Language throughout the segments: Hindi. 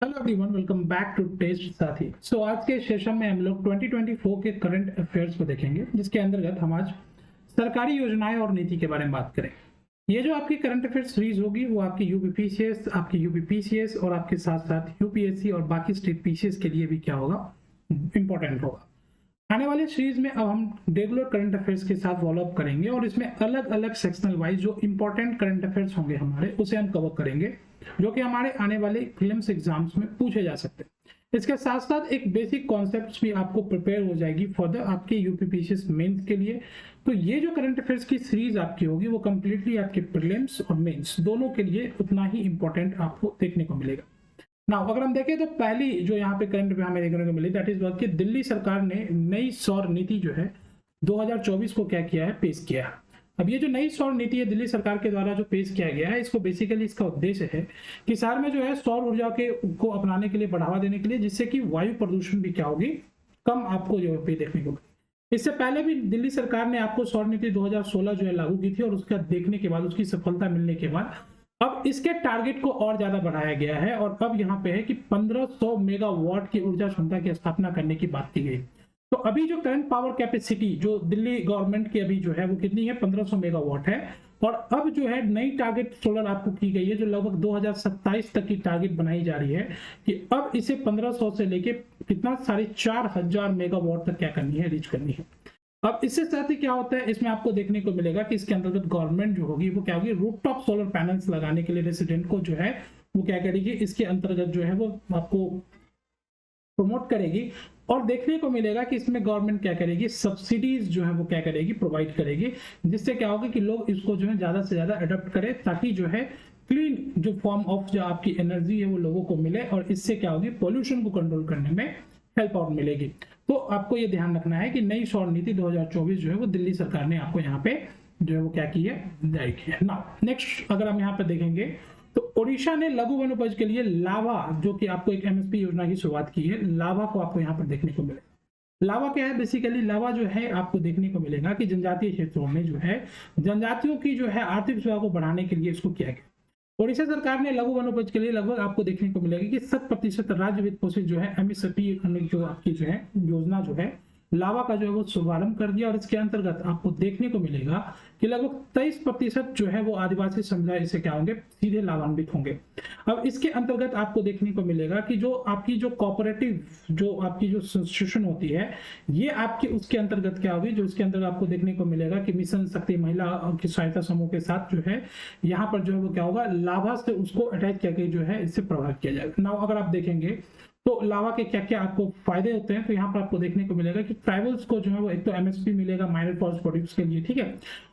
Hello everyone, welcome back to test Saathi. आज के सेशन में हम लोग 2024 के करंट अफेयर्स को देखेंगे, जिसके अंतर्गत हम आज सरकारी योजनाएं और नीति के बारे में बात करें। ये जो आपकी करंट अफेयर्स सीरीज होगी वो आपकी यूपीपीसीएस, आपकी यूपीपीसीएस और आपके साथ साथ यूपीएससी और बाकी स्टेट पीसीएस के लिए भी क्या होगा, इंपॉर्टेंट होगा। आने वाले सीरीज में अब हम रेगुलर करंट अफेयर्स के साथ फॉलो अप करेंगे और इसमें अलग अलग सेक्शनल वाइज जो इंपॉर्टेंट करंट अफेयर्स होंगे हमारे, उसे हम कवर करेंगे, जो कि हमारे आने वाले प्रीलिम्स एग्जाम्स में पूछे जा सकते हैं। इसके साथ साथ एक बेसिक कॉन्सेप्ट्स भी आपको प्रिपेयर हो जाएगी फॉर द आपके यूपीपीसीएस मेंस के लिए। तो ये जो करंट अफेयर्स की सीरीज आपकी होगी वो कंप्लीटली आपके प्रीलिम्स और मेंस दोनों के लिए उतना ही इंपॉर्टेंट आपको देखने को मिलेगा। ना अगर हम देखें तो पहली जो यहाँ पे करंट अफेयर हमें देखने को मिली, दैट इज कि दिल्ली सरकार ने नई सौर नीति जो है 2024 को क्या किया है, पेश किया है। अब ये जो नई सौर नीति है दिल्ली सरकार के द्वारा जो पेश किया गया है, इसको बेसिकली इसका उद्देश्य है कि शहर में जो है सौर ऊर्जा के को अपनाने के लिए बढ़ावा देने के लिए, जिससे कि वायु प्रदूषण भी क्या होगी, कम आपको जो है देखने को मिले। इससे पहले भी दिल्ली सरकार ने आपको सौर नीति 2016 जो है लागू की थी और उसका देखने के बाद, उसकी सफलता मिलने के बाद अब इसके टारगेट को और ज्यादा बढ़ाया गया है और अब यहाँ पे है कि 1500 मेगावाट की ऊर्जा क्षमता की स्थापना करने की बात की गई। तो अभी जो करंट पावर कैपेसिटी जो दिल्ली गवर्नमेंट की अभी जो है वो कितनी है, 1500 मेगावाट है। और अब जो है नई टारगेट सोलर आपको की गई है, जो लगभग 2027 तक की टारगेट बनाई जा रही है कि अब इसे 1500 से लेके कितना 4500 मेगावाट तक क्या करनी है, रीच करनी है। अब इससे साथ ही क्या होता है, इसमें आपको देखने को मिलेगा कि इसके अंतर्गत गवर्नमेंट जो होगी वो क्या होगी, रूफटॉप सोलर पैनल्स लगाने के लिए रेसिडेंट को जो है वो क्या करेगी, इसके अंतर्गत जो है वो आपको प्रमोट करेगी। और देखने को मिलेगा कि इसमें गवर्नमेंट क्या करेगी, सब्सिडीज जो है वो क्या करेगी, प्रोवाइड करेगी, जिससे क्या होगा कि लोग इसको जो है ज्यादा से ज्यादा अडॉप्ट करें, ताकि जो है क्लीन जो फॉर्म ऑफ जो आपकी एनर्जी है वो लोगों को मिले और इससे क्या होगी, पोल्यूशन को कंट्रोल करने में हेल्प आउट मिलेगी। तो आपको ये ध्यान रखना है कि नई सौर नीति 2024 जो है वो दिल्ली सरकार ने आपको यहाँ पे जो है वो क्या की है, जारी की है ना। नेक्स्ट अगर हम यहाँ पे देखेंगे तो ओडिशा ने लघु वनोपज के लिए लावा, जो कि आपको एक एमएसपी योजना की शुरुआत की है, लावा को आपको यहाँ पर देखने को मिलेगा। लावा क्या है, बेसिकली लावा जो है आपको देखने को मिलेगा कि जनजातीय क्षेत्रों में जो है जनजातियों की जो है आर्थिक सेवा को बढ़ाने के लिए इसको किया गया। ओडिशा सरकार ने लघु वनोपज के लिए लगभग आपको देखने को मिलेगा कि 100% राज्य वित्त पोषित जो है एमएसपी जो आपकी जो है योजना जो है लावा का जो है वो शुभारंभ कर दिया। और इसके अंतर्गत आपको देखने को मिलेगा कि लगभग 23% जो है वो आदिवासी समुदाय इससे क्या होंगे, सीधे लाभान्वित होंगे। अब इसके अंतर्गत आपको देखने को मिलेगा कि जो आपकी जो कोऑपरेटिव जो आपकी जो इंस्टीट्यूशन होती है, ये आपकी उसके अंतर्गत क्या होगी, जो इसके अंतर्गत आपको देखने को मिलेगा कि मिशन शक्ति महिला की सहायता समूह के साथ जो है यहाँ पर जो है वो क्या होगा, लाभा से उसको अटैच करके जो है इससे प्रभावित किया जाएगा। नाउ अगर आप देखेंगे तो लावा के क्या क्या आपको फायदे होते हैं, तो यहाँ पर आपको देखने को मिलेगा कि ट्राइबल्स को जो है वो एक तो एमएसपी मिलेगा माइनर फॉरेस्ट प्रोड्यूस के लिए, ठीक है।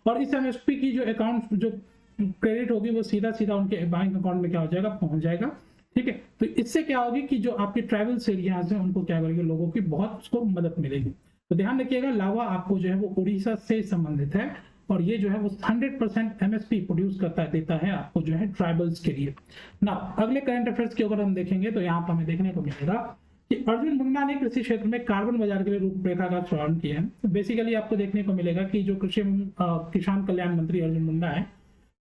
और इस एमएसपी की जो अकाउंट जो क्रेडिट होगी वो सीधा सीधा उनके बैंक अकाउंट में क्या हो जाएगा, पहुंच जाएगा, ठीक है। तो इससे क्या होगी कि जो आपके ट्राइबल्स एरियाज हैं उनको क्या करेंगे, लोगों की बहुत उसको मदद मिलेगी। तो ध्यान रखिएगा, लावा आपको जो है वो उड़ीसा से संबंधित है और ये जो है वो 100% एमएसपी प्रोड्यूस देता है आपको जो है ट्राइबल्स के लिए ना। अगले करंट अफेयर्स की अगर हम देखेंगे तो यहाँ पर हमें देखने को मिलेगा कि अर्जुन मुंडा ने कृषि क्षेत्र में कार्बन बाजार के लिए रूपरेखा का शुभारंभ किया है। तो बेसिकली आपको देखने को मिलेगा कि जो किसान कल्याण मंत्री अर्जुन मुंडा है,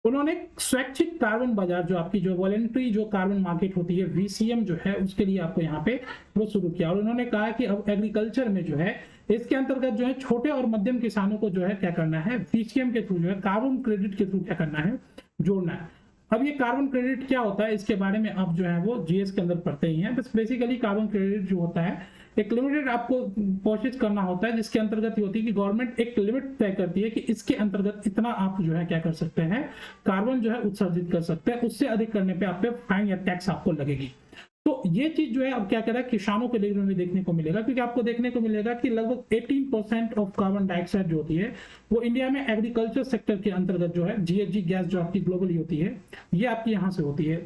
उन्होंने स्वैच्छिक कार्बन बाजार जो आपकी जो वॉलेंट्री जो कार्बन मार्केट होती है वीसीएम जो है उसके लिए आपको यहाँ पे वो शुरू किया। और उन्होंने कहा कि अब एग्रीकल्चर में जो है इसके अंतर्गत जो है छोटे और मध्यम किसानों को जो है क्या करना है, वीसीएम के थ्रू जो है कार्बन क्रेडिट के थ्रू क्या करना है, जोड़ना है। अब ये कार्बन क्रेडिट क्या होता है, इसके बारे में आप जो है वो जीएस के अंदर पढ़ते ही हैं। बस बेसिकली कार्बन क्रेडिट जो होता है एक लिमिटेड आपको कोशिश करना होता है, जिसके अंतर्गत ये होती है कि गवर्नमेंट एक लिमिट तय करती है कि इसके अंतर्गत इतना आप जो है क्या कर सकते हैं, कार्बन जो है उत्सर्जित कर सकते हैं, उससे अधिक करने पे आप पे फाइन या टैक्स आपको लगेगी। तो ये चीज जो है अब क्या करें, किसानों के लिए भी देखने को मिलेगा, क्योंकि आपको देखने को मिलेगा कि लगभग 18% ऑफ कार्बन डाइऑक्साइड जो होती है वो इंडिया में एग्रीकल्चर सेक्टर के अंतर्गत जो है जीएचजी गैस जो आपकी ग्लोबली होती है, ये आपकी यहाँ से होती है,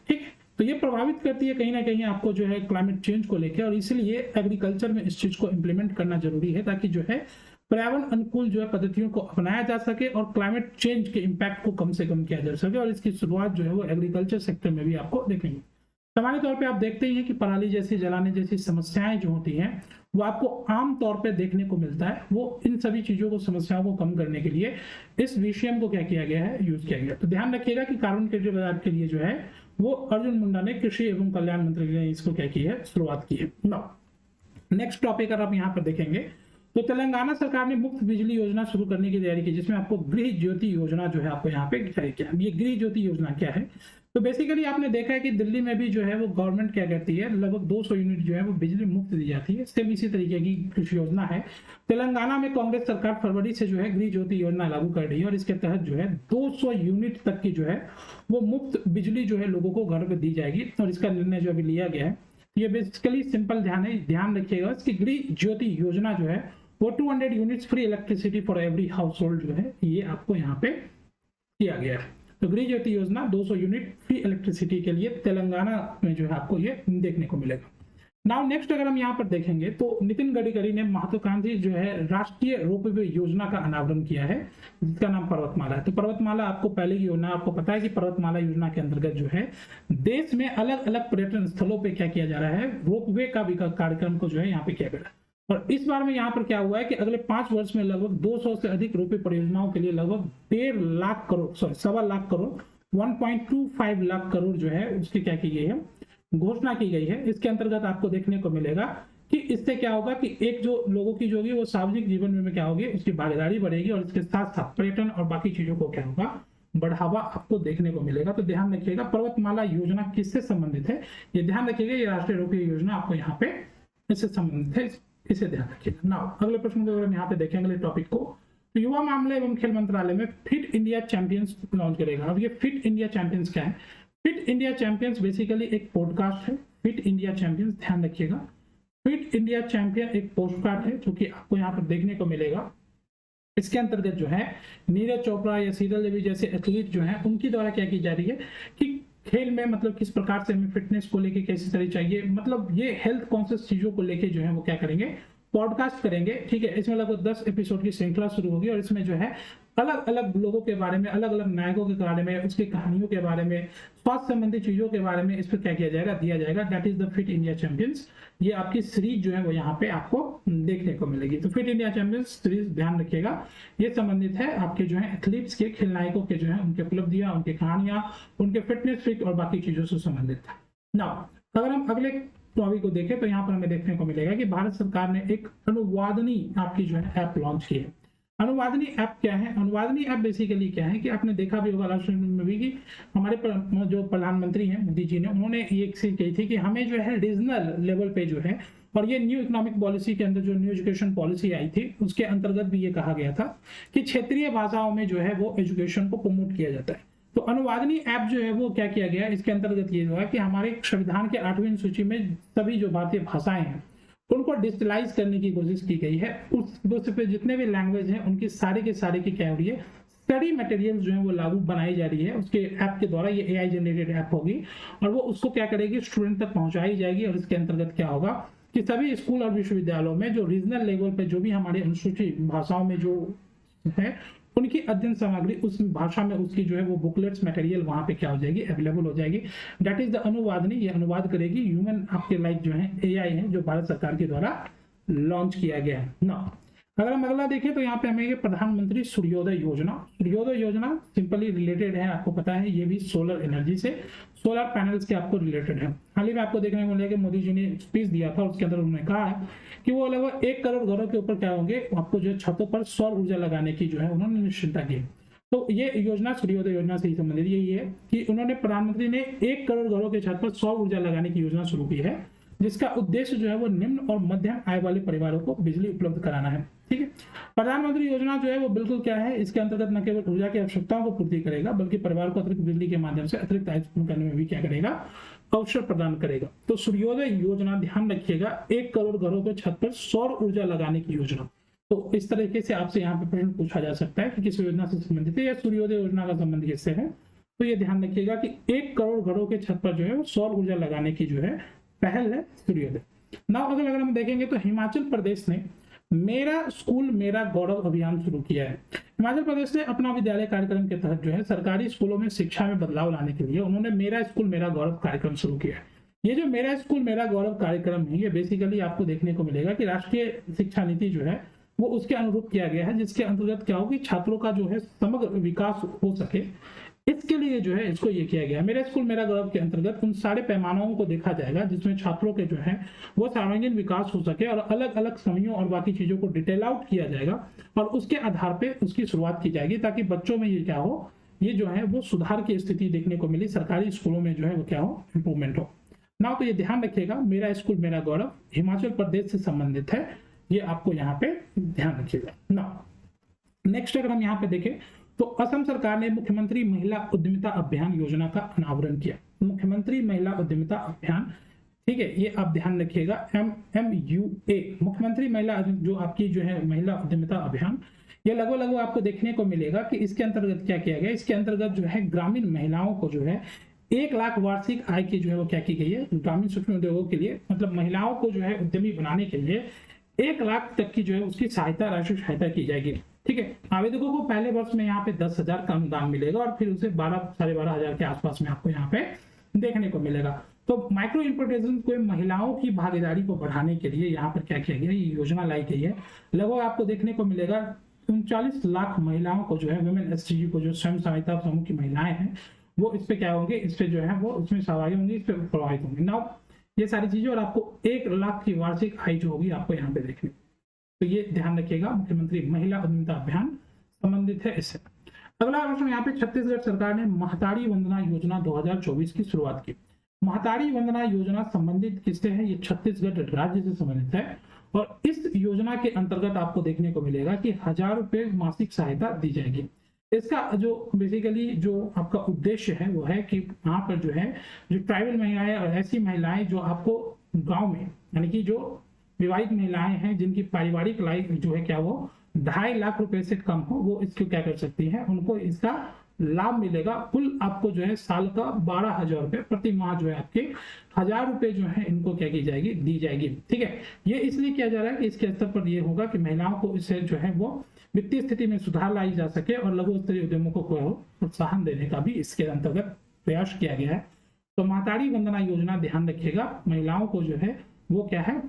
ठीक। तो ये प्रभावित करती है कहीं ना कहीं आपको जो है क्लाइमेट चेंज को लेकर, और इसीलिए एग्रीकल्चर में इस चीज को इंप्लीमेंट करना जरूरी है, ताकि जो है पर्यावरण अनुकूल जो है पद्धतियों को अपनाया जा सके और क्लाइमेट चेंज के इम्पैक्ट को कम से कम किया जा सके। और इसकी शुरुआत जो है वो एग्रीकल्चर सेक्टर में भी आपको देखेंगे। सामान्य तौर पे आप देखते ही हैं कि पराली जैसी जलाने जैसी समस्याएं जो होती हैं वो आपको आम तौर पे देखने को मिलता है। वो इन सभी चीजों को, समस्याओं को कम करने के लिए इस वीसीएम को क्या किया गया है, यूज किया गया। तो ध्यान रखिएगा कि कार्बन क्रेडिट बाजार के लिए जो है वो अर्जुन मुंडा ने, कृषि एवं कल्याण मंत्री ने इसको क्या की है, शुरुआत की है। नेक्स्ट टॉपिक अगर आप यहाँ पर देखेंगे तो तेलंगाना सरकार ने मुफ्त बिजली योजना शुरू करने की तैयारी की, जिसमें आपको गृह ज्योति योजना जो है आपको यहाँ पे जारी किया। ये गृह ज्योति योजना क्या है, तो बेसिकली आपने देखा है कि दिल्ली में भी जो है वो गवर्नमेंट क्या कहती है, लगभग 200 यूनिट जो है वो बिजली मुफ्त दी जाती है। सेम इसी तरीके की कुछ योजना है। तेलंगाना में कांग्रेस सरकार फरवरी से जो है गृह ज्योति योजना लागू कर रही है और इसके तहत जो है 200 यूनिट तक की जो है वो मुफ्त बिजली जो है लोगों को घर पर दी जाएगी। और इसका निर्णय जो अभी लिया गया है, ये बेसिकली सिंपल ध्यान रखिएगा कि गृह ज्योति योजना जो है वो 200 units free electricity for every house hold जो है ये आपको यहाँ पे किया गया है। तो गृह ज्योति योजना 200 यूनिट फ्री इलेक्ट्रिसिटी के लिए तेलंगाना में जो है आपको ये देखने को मिलेगा। नाउ नेक्स्ट अगर हम यहाँ पर देखेंगे तो नितिन गडकरी ने महत्वाकांक्षी जो है राष्ट्रीय रोपवे योजना का अनावरण किया है, जिसका नाम पर्वतमाला है। तो पर्वतमाला आपको पहले की योजना आपको पता है कि पर्वतमाला योजना के अंतर्गत जो है देश में अलग अलग पर्यटन स्थलों पे क्या किया जा रहा है, रोपवे का कार्यक्रम को जो है यहाँ पे किया गया। और इस बार में यहाँ पर क्या हुआ है कि अगले 5 वर्ष में लगभग 200 से अधिक रोपवे परियोजनाओं के लिए लगभग 1.5 लाख करोड़ 1.25 लाख करोड़ 1.25 लाख करोड़ जो है उसकी क्या की गई है, घोषणा की गई है। इसके अंतर्गत आपको देखने को मिलेगा कि इससे क्या होगा कि एक जो लोगों की जो होगी वो सार्वजनिक जीवन में क्या होगी, उसकी भागीदारी बढ़ेगी और इसके साथ साथ पर्यटन और बाकी चीजों को क्या होगा, बढ़ावा आपको देखने को मिलेगा। तो ध्यान रखिएगा पर्वतमाला योजना किससे संबंधित है, ये ध्यान रखिएगा। ये राष्ट्रीय रोपवे योजना आपको यहाँ पे इससे संबंधित है, इसे ध्यान रखिएगा। नाउ अगले प्रश्न को अगर हम यहाँ पे देखेंगे अगले टॉपिक को, तो युवा मामले एवं खेल मंत्रालय में फिट इंडिया चैंपियंस लॉन्च करेगा। अब ये फिट इंडिया चैंपियंस क्या है, फिट इंडिया चैंपियंस बेसिकली एक पॉडकास्ट है। फिट इंडिया चैंपियंस ध्यान रखिएगा, फिट इंडिया चैंपियन एक पॉडकास्ट है जो कि आपको यहाँ पर देखने को मिलेगा। इसके अंतर्गत जो है नीरज चोपड़ा या शीतल देवी जैसे एथलीट जो है उनकी द्वारा क्या की जा रही है कि खेल में मतलब किस प्रकार से हमें फिटनेस को लेके कैसी तरह चाहिए, मतलब ये हेल्थ कॉन्शियस चीजों को लेके जो है वो क्या करेंगे, पॉडकास्ट करेंगे। ठीक है, इसमें लगभग 10 एपिसोड की श्रृंखला शुरू होगी और इसमें जो है अलग अलग लोगों के बारे में, अलग अलग नायकों के बारे में, उसकी कहानियों के बारे में, स्वास्थ्य संबंधी चीजों के बारे में इस पर क्या किया जाएगा, दिया जाएगा। That is the fit India champions. ये आपकी सीरीज जो है वो यहाँ पे आपको देखने को मिलेगी। तो फिट इंडिया चैंपियंस सीरीज ध्यान रखिएगा, ये संबंधित है आपके जो है एथलीट्स के, खेल नायकों के जो है उनके उपलब्धियां, उनकी कहानियां, उनके फिटनेस ट्रिक और बाकी चीजों से संबंधित है। नाउ अगर हम अगले टॉपिक को देखें तो यहाँ पर हमें देखने को मिलेगा कि भारत सरकार ने एक अनुवादनी आपकी जो है ऐप लॉन्च की है। अनुवादनी ऐप क्या है, अनुवादनी ऐप बेसिकली क्या है कि आपने देखा भी होगा लास्ट में भी कि हमारे जो प्रधानमंत्री हैं मोदी जी ने, उन्होंने ये एक चीज कही थी कि हमें जो है रीजनल लेवल पे जो है, और ये न्यू इकोनॉमिक पॉलिसी के अंदर जो न्यू एजुकेशन पॉलिसी आई थी उसके अंतर्गत भी ये कहा गया था कि क्षेत्रीय भाषाओं में जो है वो एजुकेशन को प्रमोट किया जाता है। तो अनुवादनी ऐप जो है वो क्या किया गया, इसके अंतर्गत ये जो है कि हमारे संविधान के 8वीं अनुसूची में सभी जो भारतीय भाषाएं हैं उनको डिजिटलाइज करने की कोशिश की गई है। उस पे जितने भी लैंग्वेज हैं उनकी सारी के सारे की क्या हो रही है, स्टडी मटेरियल जो है वो लागू बनाई जा रही है उसके ऐप के द्वारा। ये AI जनरेटेड ऐप होगी और वो उसको क्या करेगी, स्टूडेंट तक पहुंचाई जाएगी। और इसके अंतर्गत क्या होगा कि सभी स्कूल और विश्वविद्यालयों में जो रीजनल लेवल पे जो भी हमारी अनुसूचित भाषाओं में जो है उनकी अध्ययन सामग्री उस भाषा में उसकी जो है वो बुकलेट्स मटेरियल वहां पे क्या हो जाएगी, अवेलेबल हो जाएगी। दैट इज द अनुवादनी, ये अनुवाद करेगी। ह्यूमन आपके लाइक जो है AI है जो भारत सरकार के द्वारा लॉन्च किया गया है ना। अगर हम अगला देखें तो यहाँ पे हमें प्रधानमंत्री सूर्योदय योजना, सूर्योदय योजना सिंपली रिलेटेड है, आपको पता है ये भी सोलर एनर्जी से, सोलर पैनल्स के आपको रिलेटेड है। हाल ही में आपको देखने को मिलेगा मोदी जी ने स्पीच दिया था, उसके अंदर उन्होंने कहा है कि वो लगभग 1 करोड़ घरों के ऊपर क्या होंगे, आपको जो छतों पर सौर ऊर्जा लगाने की जो है उन्होंने निश्चितता की। तो ये योजना सूर्योदय योजना से ही संबंधित यही है कि उन्होंने प्रधानमंत्री ने 1 करोड़ घरों के छत पर सौर ऊर्जा लगाने की योजना शुरू की है, जिसका उद्देश्य जो है वो निम्न और मध्यम आय वाले परिवारों को बिजली उपलब्ध कराना है। ठीक है, प्रधानमंत्री योजना जो है वो बिल्कुल क्या है, इसके अंतर्गत न केवल ऊर्जा की आवश्यकताओं को पूर्ति करेगा बल्कि परिवार को अतिरिक्त बिजली के माध्यम से अतिरिक्त आय उत्पन्न करने में भी क्या करेगा, अवसर प्रदान करेगा। तो सूर्योदय योजना ध्यान रखिएगा, 1 करोड़ घरों के छत पर सौर ऊर्जा लगाने की योजना। तो इस तरीके से आपसे यहाँ पे प्रश्न पूछा जा सकता है कि किस योजना से संबंधित है या सूर्योदय योजना का संबंध किससे है। तो ये ध्यान रखिएगा कि 1 करोड़ घरों के छत पर जो है सौर ऊर्जा लगाने की जो है पहल है सूर्योदय। नाउ अगर हम देखेंगे तो हिमाचल प्रदेश ने मेरा स्कूल मेरा गौरव अभियान शुरू किया है। हिमाचल प्रदेश ने अपना विद्यालय कार्यक्रम के तहत जो है सरकारी स्कूलों में शिक्षा में बदलाव लाने के लिए उन्होंने मेरा स्कूल मेरा गौरव कार्यक्रम शुरू किया है। ये जो मेरा स्कूल मेरा गौरव कार्यक्रम है, ये बेसिकली आपको देखने को मिलेगा कि राष्ट्रीय शिक्षा नीति जो है वो उसके अनुरूप किया गया है, जिसके अंतर्गत क्या हो कि छात्रों का जो है समग्र विकास हो सके, इसके लिए जो है इसको ये किया गया। मेरा स्कूल मेरा गौरव के अंतर्गत उन सारे पैमानों को देखा जाएगा जिसमें छात्रों के जो है वो सर्वांगीण विकास हो सके, और अलग अलग समयों और बाकी चीजों को डिटेल आउट किया जाएगा और उसके आधार पे उसकी शुरुआत की जाएगी, ताकि बच्चों में ये क्या हो, ये जो है वो सुधार की स्थिति देखने को मिली, सरकारी स्कूलों में जो है वो क्या हो, इंप्रूवमेंट हो ना। तो ये ध्यान रखिएगा, मेरा स्कूल मेरा गौरव हिमाचल प्रदेश से संबंधित है, ये आपको यहाँ पे ध्यान रखिएगा ना। नेक्स्ट अगर हम यहाँ पे देखें तो असम सरकार ने मुख्यमंत्री महिला उद्यमिता अभियान योजना का अनावरण किया। मुख्यमंत्री महिला उद्यमिता अभियान, ठीक है, ये आप ध्यान रखिएगा, MMUA, मुख्यमंत्री महिला जो आपकी जो है महिला उद्यमिता अभियान, ये लगभग आपको देखने को मिलेगा कि इसके अंतर्गत क्या किया गया। इसके अंतर्गत जो है ग्रामीण महिलाओं को जो है 1 लाख वार्षिक आय की जो है वो क्या की गई है, ग्रामीण सूक्ष्म उद्योगों के लिए, मतलब महिलाओं को जो है उद्यमी बनाने के लिए 1 लाख तक की जो है उसकी सहायता, राशि सहायता की जाएगी। ठीक है, आवेदकों को पहले वर्ष में यहाँ पे 10,000 का अनुदान मिलेगा और फिर उसे 12-12,500 के आसपास में आपको यहाँ पे देखने को मिलेगा। तो माइक्रो इंपोर्टेशन को महिलाओं की भागीदारी को बढ़ाने के लिए यहाँ पर क्या किया गया, ये योजना लाई गई है। लगभग आपको देखने को मिलेगा 39 लाख महिलाओं को जो है वुमेन एसटीजी को, जो स्वयं सहायता समूह की महिलाएं हैं, वो इस पे क्या होंगे, इस पे जो है वो उसमें सहभागी होंगे, इस पे प्रभावित होंगे ना। ये सारी चीजें, और आपको 1 लाख की वार्षिक आय जो होगी आपको यहाँ पे देखने, तो ये ध्यान रखिएगा, मुख्यमंत्री महिला उद्यमिता अभियान संबंधित है इससे। अगला प्रश्न, यहाँ पे छत्तीसगढ़ सरकार ने महतारी वंदना योजना 2024 की शुरुआत की। महतारी वंदना योजना संबंधित किससे है, ये छत्तीसगढ़ राज्य से संबंधित है, और इस योजना के अंतर्गत आपको देखने को मिलेगा कि 1,000 रुपए मासिक सहायता दी जाएगी। इसका जो बेसिकली जो आपका उद्देश्य है वो है कि यहाँ पर जो है जो ट्राइबल महिलाएं और ऐसी महिलाएं जो आपको गांव में, यानी कि जो विवाहित महिलाएं हैं जिनकी पारिवारिक लाइफ जो है क्या वो 2.5 लाख रुपए से कम हो, वो इसको क्या कर सकती हैं, उनको इसका लाभ मिलेगा। कुल आपको जो है साल का 12,000 रुपए, प्रति माह जो है आपके 1,000 रुपए जो है इनको क्या की जाएगी, दी जाएगी। ठीक है, ये इसलिए किया जा रहा है कि इसके स्तर पर ये होगा कि महिलाओं को इससे जो है वो वित्तीय स्थिति में सुधार लाई जा सके, और लघु स्तरीय उद्यमों को प्रोत्साहन देने का भी इसके अंतर्गत प्रयास किया गया है। तो महतारी वंदना योजना ध्यान रखिएगा, महिलाओं को जो है वो क्या है,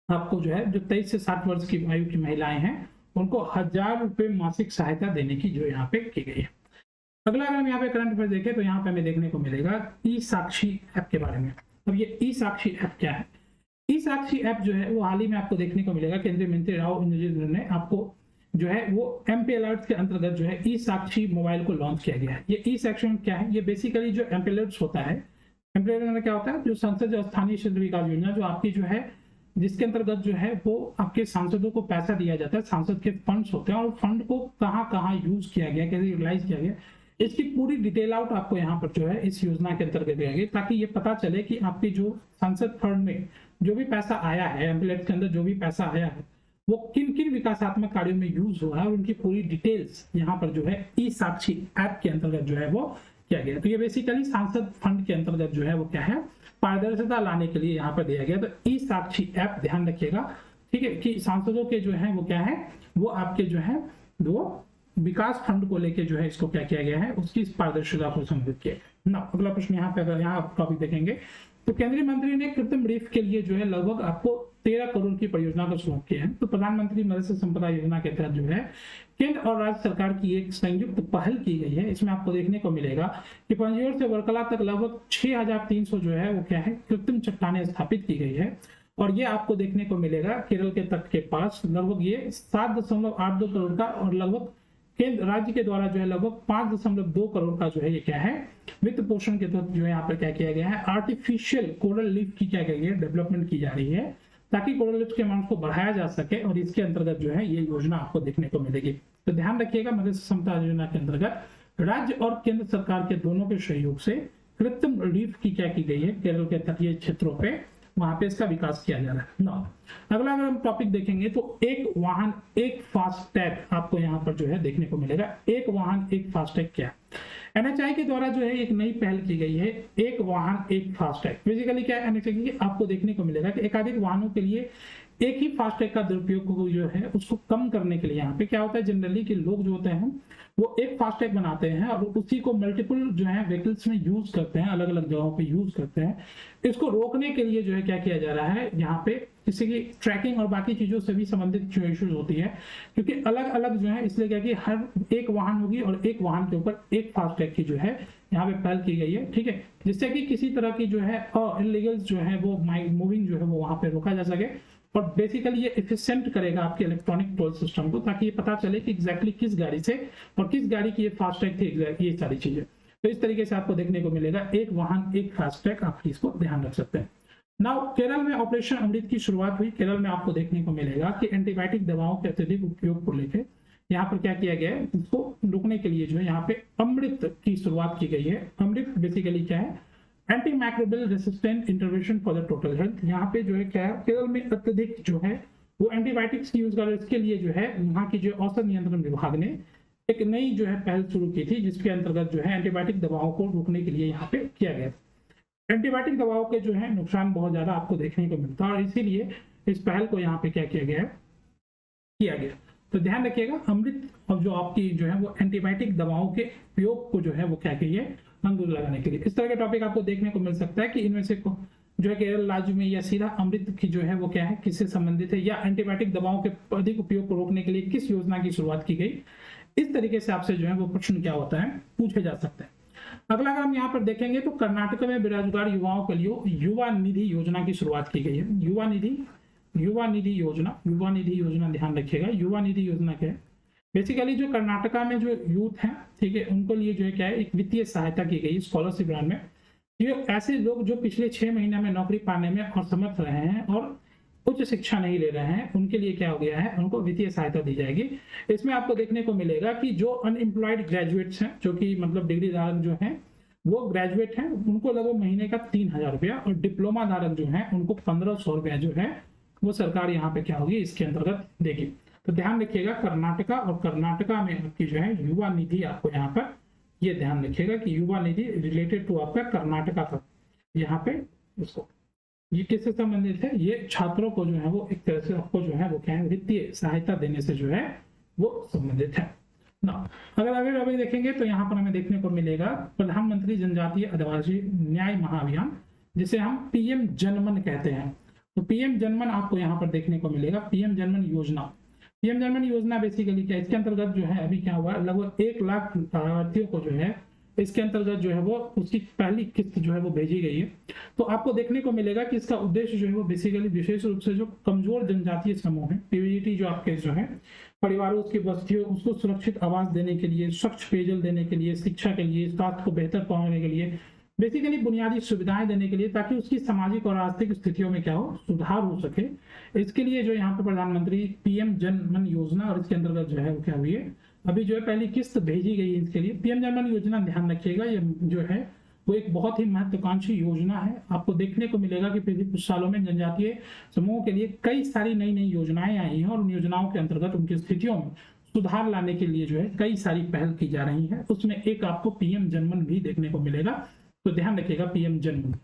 आपको जो है जो 23 से 60 वर्ष की आयु की महिलाएं हैं उनको 1,000 रुपए मासिक सहायता देने की जो यहाँ पे की गई है। अगला अगर हम यहाँ पे करंट अफेयर देखें तो यहाँ पे हमें देखने को मिलेगा ई साक्षी ऐप के बारे में। अब ये ई साक्षी ऐप क्या है, ई साक्षी ऐप जो है वो हाल ही में आपको देखने को मिलेगा, केंद्रीय मंत्री राव इंद्रजीत ने आपको जो है वो MP अलर्ट्स के अंतर्गत जो है ई साक्षी मोबाइल को लॉन्च किया गया है। ये ई सेक्शन क्या है, ये बेसिकली जो MP अलर्ट्स होता है, MP अलर्ट क्या होता है, जो संसद और स्थानीय क्षेत्र विकास योजना जो आपकी जो है जिसके अंतर्गत जो है वो आपके सांसदों को पैसा दिया जाता है, सांसद के फंड्स होते हैं, और फंड को कहाँ कहाँ यूज किया गया, कैसे यूटिलाइज किया गया, इसकी पूरी डिटेल आउट आपको यहाँ पर जो है इस योजना के अंतर्गत दिया गया, ताकि ये पता चले कि आपकी जो संसद फंड में जो भी पैसा आया है, एम्पलेट के अंदर जो भी पैसा आया है वो किन किन विकासात्मक कार्यों में यूज हुआ है, और उनकी पूरी डिटेल्स यहाँ पर जो है ई साक्षी ऐप के अंतर्गत जो है वो किया गया। तो ये बेसिकली सांसद फंड के अंतर्गत जो है वो क्या है, पारदर्शिता लाने के लिए यहाँ पर दिया गया। तो ई साक्षी ऐप ध्यान रखिएगा, ठीक है, कि सांसदों के जो है वो क्या है, वो आपके जो है वो विकास फंड को लेके जो है इसको क्या किया गया है, उसकी पारदर्शिता को संबोधित किया गया ना। अगला प्रश्न यहाँ पे अगर यहाँ टॉपिक देखेंगे तो केंद्रीय मंत्री ने कृत्रिम रीफ के लिए जो है लगभग आपको 13 करोड़ की परियोजना को शुरू किया है। तो प्रधानमंत्री मत्स्य संपदा योजना के तहत जो है केंद्र और राज्य सरकार की एक संयुक्त पहल की गई है। इसमें आपको देखने को मिलेगा कि पंजीर से वर्कला तक लगभग 6,300 जो है वो क्या है, कृत्रिम चट्टानें स्थापित की गई है, और ये आपको देखने को मिलेगा केरल के तट के पास। लगभग ये 7.82 करोड़ का, और लगभग केंद्र राज्य के द्वारा जो है लगभग 5.2 करोड़ का जो है ये क्या है, वित्त पोषण के तहत जो है यहाँ पर क्या किया गया है, आर्टिफिशियल कोरल लीफ की क्या गई है, डेवलपमेंट की जा रही है, ताकि कोरल लीफ के अमाउंट को बढ़ाया जा सके, और इसके अंतर्गत जो है ये योजना आपको देखने को मिलेगी। तो ध्यान रखिएगा, मत्स्य संपदा योजना के अंतर्गत राज्य और केंद्र सरकार के दोनों के सहयोग से कृत्रिम रीफ की क्या की गई है, केरल के तटीय क्षेत्रों पे वहां पे इसका विकास किया जा रहा है ना। अगला अगर हम टॉपिक देखेंगे तो एक वाहन एक फास्टैग आपको यहाँ पर जो है देखने को मिलेगा। एक वाहन एक फास्टैग क्या, NHAI के द्वारा जो है एक नई पहल की गई है, एक वाहन एक फास्टैग। बेसिकली क्या है, NHAI की आपको देखने को मिलेगा कि एकाधिक वाहनों के लिए एक ही फास्टैग का दुरुपयोग को जो है उसको कम करने के लिए यहाँ पे क्या होता है, जनरली कि लोग जो होते हैं वो एक फास्टैग बनाते हैं और उसी को मल्टीपल जो है व्हीकल्स में यूज करते हैं, अलग अलग जगहों पे यूज करते हैं। इसको रोकने के लिए जो है क्या किया जा रहा है, यहाँ पे किसी की ट्रैकिंग और बाकी चीजों से भी संबंधित जो इश्यूज होती है, क्योंकि अलग अलग जो है, इसलिए क्या कि हर एक वाहन होगी और एक वाहन के ऊपर एक फास्टैग की जो है यहाँ पे पहल की गई है, ठीक है, जिससे कि किसी तरह की जो है इलीगल जो है वो मूविंग जो है वो वहां पे रोका जा सके। और बेसिकली ये एफिशिएंट करेगा आपके इलेक्ट्रॉनिक टोल सिस्टम को, ताकि ये पता चले कि एग्जैक्टली किस गाड़ी से और किस गाड़ी की ये फास्टैग थी, ये सारी चीजें। तो इस तरीके से आपको देखने को मिलेगा एक वाहन एक फास्टैग, आप इसको ध्यान रख सकते हैं। नाउ केरल में ऑपरेशन अमृत की शुरुआत हुई। केरल में आपको देखने को मिलेगा कि एंटीबायोटिक दवाओं के अत्यधिक उपयोग को लेकर यहाँ पर क्या किया गया है, इसको रोकने के लिए जो है यहाँ पे अमृत की शुरुआत की गई है। अमृत बेसिकली क्या है, anti microbial resistant intervention for the total health. यहाँ पे जो है क्या है, केरल में अत्यधिक जो है वो एंटीबायोटिक्स की यूज कर रहे हैं। इसके लिए जो है यहाँ की जो औषध नियंत्रण विभाग ने एक नई जो है पहल शुरू की थी, जिसके अंतर्गत जो है एंटीबायोटिक दवाओं को रोकने के लिए यहाँ पे किया गया। एंटीबायोटिक दवाओं के जो है नुकसान बहुत ज्यादा आपको देखने को मिलता है और इसीलिए इस पहल को यहाँ पे क्या किया गया। तो ध्यान रखिएगा, अमृत और जो आपकी जो है वो एंटीबायोटिक दवाओं के उपयोग को जो है वो क्या कहिए, अंकुश लगाने के लिए। इस तरह के टॉपिक आपको देखने को मिल सकता है कि इनमें से जो है केरल राज्य में या सीधा अमृत की जो है वो क्या है, किससे संबंधित है, या एंटीबायोटिक दवाओं के अधिक उपयोग को रोकने के लिए किस योजना की शुरुआत की गई। इस तरीके से आपसे जो है वो प्रश्न क्या होता है, पूछे जा सकते हैं। अगला अगर हम यहाँ पर देखेंगे तो कर्नाटक में बेरोजगार युवाओं के लिए युवा निधि योजना की शुरुआत की गई है। युवा निधि योजना ध्यान रखिएगा। युवा निधि योजना क्या है, बेसिकली जो कर्नाटका में जो यूथ है, ठीक है, उनको लिए जो है क्या है, एक वित्तीय सहायता की गई स्कॉलरशिप ग्रांट में। ये ऐसे लोग जो पिछले 6 महीने में नौकरी पाने में असमर्थ रहे हैं और उच्च शिक्षा नहीं ले रहे हैं, उनके लिए क्या हो गया है, उनको वित्तीय सहायता दी जाएगी। इसमें आपको देखने को मिलेगा कि जो अनएम्प्लॉयड ग्रेजुएट्स हैं, जो कि मतलब डिग्री धारक जो हैं वो ग्रेजुएट हैं, उनको लगभग महीने का 3000 रुपया, और डिप्लोमा धारक जो है उनको 1500 रुपया जो है वो सरकार यहाँ पे क्या होगी, इसके अंतर्गत देगी। तो ध्यान रखिएगा, कर्नाटका और कर्नाटका में आपकी जो है युवा निधि, आपको यहाँ पर ये ध्यान रखिएगा कि युवा निधि रिलेटेड टू आपका कर्नाटका का, यहाँ पे इसको ये किससे संबंधित है, ये छात्रों को जो है वो एक तरह से आपको जो है वो क्या है, वित्तीय सहायता देने से जो है वो संबंधित है ना। अगर अभी देखेंगे तो यहाँ पर हमें देखने को मिलेगा प्रधानमंत्री जनजातीय आदिवासी न्याय महाअभियान, जिसे हम पीएम जनमन कहते हैं। तो पीएम जनमन आपको यहाँ पर देखने को मिलेगा, पीएम जनमन योजना बेसिकली क्या है, इसके अंतर्गत जो है अभी क्या हुआ, लगभग 1 लाख लाभार्थियों को जो है इसके अंतर्गत जो है वो उसकी पहली किस्त जो है वो भेजी गई है। तो आपको देखने को मिलेगा कि इसका उद्देश्य जो है वो बेसिकली विशेष रूप से जो कमजोर जनजातीय समूह है, पीवीटी जो आपके जो है परिवारों, उसकी बस्तियों, उसको सुरक्षित आवास देने के लिए, स्वच्छ पेयजल देने के लिए, शिक्षा के लिए, स्वास्थ्य को बेहतर पहुंचाने के लिए, बेसिकली बुनियादी सुविधाएं देने के लिए, ताकि उसकी सामाजिक और आर्थिक स्थितियों में क्या हो, सुधार हो सके। इसके लिए जो यहाँ पे प्रधानमंत्री पीएम जन मन योजना, और इसके अंतर्गत जो है वो क्या हुई है, अभी जो है पहली किस्त भेजी गई है इसके लिए। पीएम जन मन योजना ध्यान रखिएगा, ये जो है वो एक बहुत ही महत्वाकांक्षी योजना है। आपको देखने को मिलेगा कि पिछले कुछ सालों में जनजातीय समूहों के लिए कई सारी नई नई योजनाएं आई हैं, और उन योजनाओं के अंतर्गत उनकी स्थितियों में सुधार लाने के लिए जो है कई सारी पहल की जा रही है। उसमें एक आपको पीएम जनमन भी देखने को मिलेगा, तो ध्यान रखिएगा पीएम जनमन।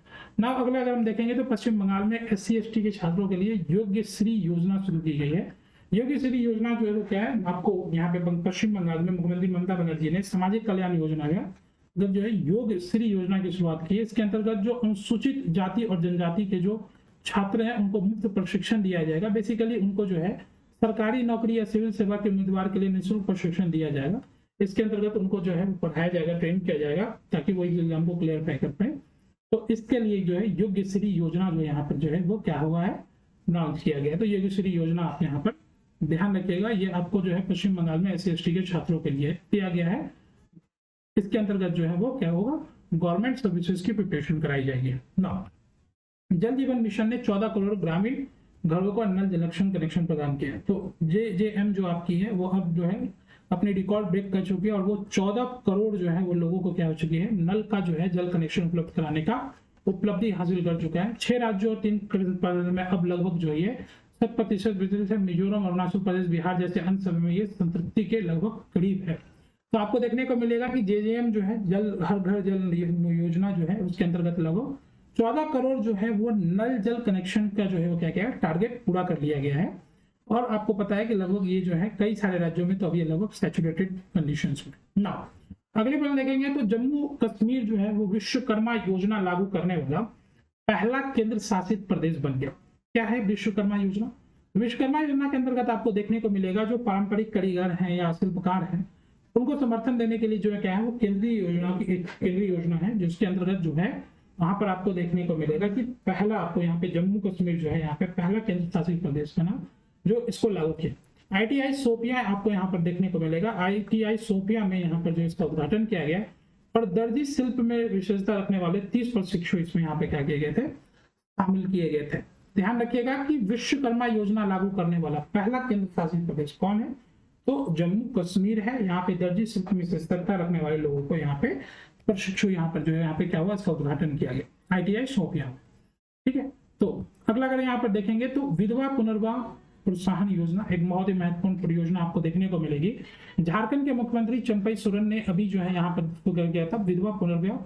ना अगला अगर हम देखेंगे तो पश्चिम बंगाल में SC ST के छात्रों के लिए योग्य श्री योजना शुरू की गई है। योग्य श्री योजना जो है वो क्या है, आपको यहाँ पे पश्चिम बंगाल में मुख्यमंत्री ममता बनर्जी ने सामाजिक कल्याण योजना का जो है योग श्री योजना की शुरुआत की है। इसके अंतर्गत जो अनुसूचित जाति और जनजाति के जो छात्र हैं उनको मुफ्त प्रशिक्षण दिया जाएगा। बेसिकली उनको जो है सरकारी नौकरी या सिविल सेवा के उम्मीदवार के लिए निःशुल्क प्रशिक्षण दिया जाएगा। इसके अंतर्गत उनको जो है पढ़ाया जाएगा, ट्रेन किया जाएगा, ताकि वो एग्जाम को क्लियर कर पाए। तो इसके लिए जो है योग्य श्री योजना जो यहाँ पर जो है वो क्या हुआ है, अनाउंस किया गया है। तो योग्य श्री योजना आप यहाँ पर ध्यान रखिएगा, ये आपको जो है पश्चिम बंगाल में SC ST के छात्रों के लिए दिया गया है। इसके अंतर्गत जो है वो क्या होगा, गवर्नमेंट सर्विसेज की प्रिपरेशन कराई जाएगी ना। जल जीवन मिशन ने 14 करोड़ ग्रामीण घरों को नल जल कनेक्शन प्रदान किया है। तो JJM जो आपकी है वो अब जो है अपनी रिकॉर्ड ब्रेक कर चुकी है, और वो 14 करोड़ जो है वो लोगों को क्या हो चुकी है, नल का जो है जल कनेक्शन उपलब्ध कराने का उपलब्धि हासिल कर चुका है। 6 राज्यों और 3 प्रदेश में अब लगभग जो है 70% से मिजोरम, अरुणाचल प्रदेश, बिहार जैसे अन्य सभी में ये संतृप्ति के लगभग करीब है। तो आपको देखने को मिलेगा कि JJM जो है जल हर घर जल योजना जो है उसके अंतर्गत लगभग 14 करोड़ जो है वो नल जल कनेक्शन का जो है वो क्या क्या टारगेट पूरा कर लिया गया है। और आपको पता है कि लगभग ये जो है कई सारे राज्यों में तो अभी लगभग सैचुरेटेड कंडीशंस में ना। अगले प्रश्न देखेंगे तो जम्मू कश्मीर जो है वो विश्वकर्मा योजना लागू करने वाला पहला केंद्र शासित प्रदेश बन गया। क्या है विश्वकर्मा योजना? विश्वकर्मा योजना के अंतर्गत आपको देखने को मिलेगा जो पारंपरिक कारीगर हैं या शिल्पकार हैं उनको समर्थन देने के लिए जो है क्या है वो केंद्रीय योजना की एक केंद्रीय योजना है, जिसके अंतर्गत जो है वहां पर आपको देखने को मिलेगा कि पहला आपको यहाँ पे जम्मू कश्मीर जो है यहाँ पे पहला केंद्र शासित प्रदेश का नाम जो इसको लागू किया। ITI शोपियां आपको यहाँ पर देखने को मिलेगा। ITI शोपियां में यहाँ पर जो इसका उद्घाटन किया गया और दर्जी शिल्प में विशेषता रखने वाले 30 प्रशिक्षु इसमें यहाँ पे क्या किए गए थे, शामिल किए गए थे। ध्यान रखिएगा कि विश्वकर्मा योजना लागू करने वाला पहला केंद्र शासित प्रदेश कौन है, तो जम्मू कश्मीर है। यहाँ पे दर्जी शिल्प में विशेषता रखने वाले लोगों को यहाँ पे प्रशिक्षु यहाँ पर जो है यहाँ पे क्या हुआ, इसका उद्घाटन किया गया ITI शोपियां। ठीक है, तो अगला अगर यहाँ पर देखेंगे तो विधवा पुनर्विवाह प्रोत्साहन योजना एक बहुत ही महत्वपूर्ण परियोजना आपको देखने को मिलेगी। झारखंड के मुख्यमंत्री चंपई सोरेन ने अभी जो है यहाँ पर गया था विधवा पुनर्विवाह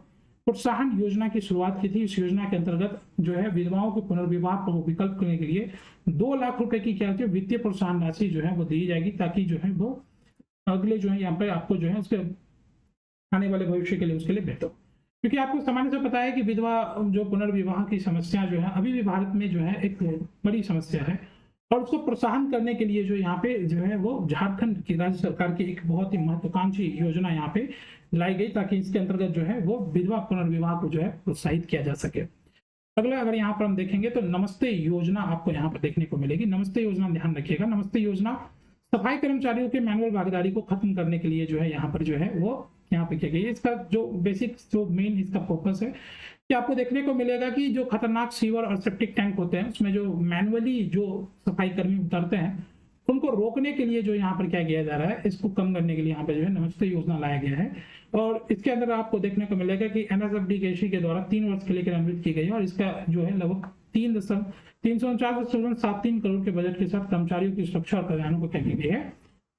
प्रोत्साहन योजना की शुरुआत की थी। इस योजना के अंतर्गत जो है विधवाओं के पुनर्विवाह को विकल्प करने के लिए 2 लाख रुपए की क्या वित्तीय प्रोत्साहन राशि जो है वो दी जाएगी, ताकि जो है वो अगले जो है यहाँ पे आपको जो है उसके आने वाले भविष्य के लिए उसके लिए बेहतर, क्योंकि आपको सामान्य से पता है कि विधवा जो पुनर्विवाह की समस्या जो है अभी भी भारत में जो है एक बड़ी समस्या है, और उसको प्रोत्साहन करने के लिए जो यहाँ पे जो है वो झारखंड की राज्य सरकार की एक बहुत ही महत्वाकांक्षी योजना यहाँ पे लाई गई, ताकि इसके अंतर्गत जो है वो विधवा पुनर्विवाह को जो है प्रोत्साहित किया जा सके। अगला अगर यहाँ पर हम देखेंगे तो नमस्ते योजना आपको यहाँ पर देखने को मिलेगी। नमस्ते योजना ध्यान रखिएगा, नमस्ते योजना सफाई कर्मचारियों के मैनुअल भागीदारी को खत्म करने के लिए जो है यहाँ पर जो है वो यहाँ पे किया गया। इसका जो बेसिक जो मेन इसका फोकस है कि आपको देखने को मिलेगा कि जो खतरनाक सीवर और सेप्टिक टैंक होते हैं उसमें जो मैनुअली जो सफाई कर्मी उतरते हैं उनको रोकने के लिए जो यहाँ पर क्या किया जा रहा है, इसको कम करने के लिए यहाँ पे जो है नमस्ते योजना लाया गया है। और इसके अंदर आपको देखने को मिलेगा कि NSFDKC के द्वारा 3 वर्ष के लिए क्रियान्वित की गई है, और इसका जो है लगभग 349.73 करोड़ के बजट के साथ कर्मचारियों की सुरक्षा और कल्याणों को क्या की गई है,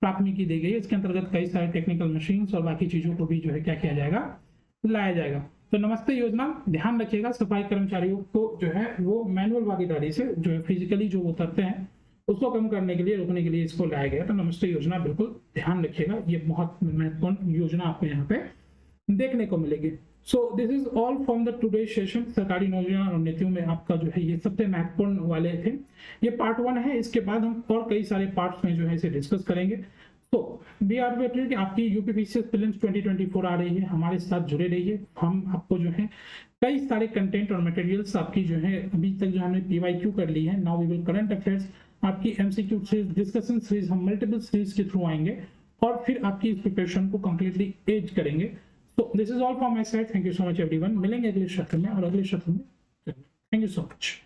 प्राथमिकी दी गई है। इसके अंतर्गत कई सारे टेक्निकल मशीन और बाकी चीजों को भी जो है क्या किया जाएगा, लाया जाएगा। तो नमस्ते योजना ध्यान रखिएगा सफाई कर्मचारियों को जो है वो मैनुअल भागीदारी से जो है फिजिकली जो उतरते हैं उसको कम करने के लिए रोकने के लिए इसको लाया गया। तो नमस्ते योजना बिल्कुल ध्यान रखिएगा, ये बहुत महत्वपूर्ण योजना आपको यहाँ पे देखने को मिलेगी। So this is all from the today session. सरकारी योजना और नीतियों में आपका जो है ये सबसे महत्वपूर्ण वाले थे। ये पार्ट 1 है, इसके बाद हम और कई सारे पार्ट्स में जो है इसे डिस्कस करेंगे। तो बी आर वेटेड कि आपकी यूपीपीसीएस प्रीलिम्स 2024 आ रही है, हमारे साथ जुड़े रहिए। हम आपको जो है कई सारे कंटेंट और मटेरियल्स आपकी जो है अभी तक जो हमने PYQ कर ली है, now we will current affairs, आपकी MCQ सीरीज, डिस्कशन सीरीज, हम मल्टीपल सीरीज के थ्रू आएंगे और फिर आपकी इस प्रिपरेशन को कंप्लीटली एज करेंगे। तो this is all from my side, thank you so much everyone. मिलेंगे अगले सत्र में और अगले सत्र में। Thank you so much.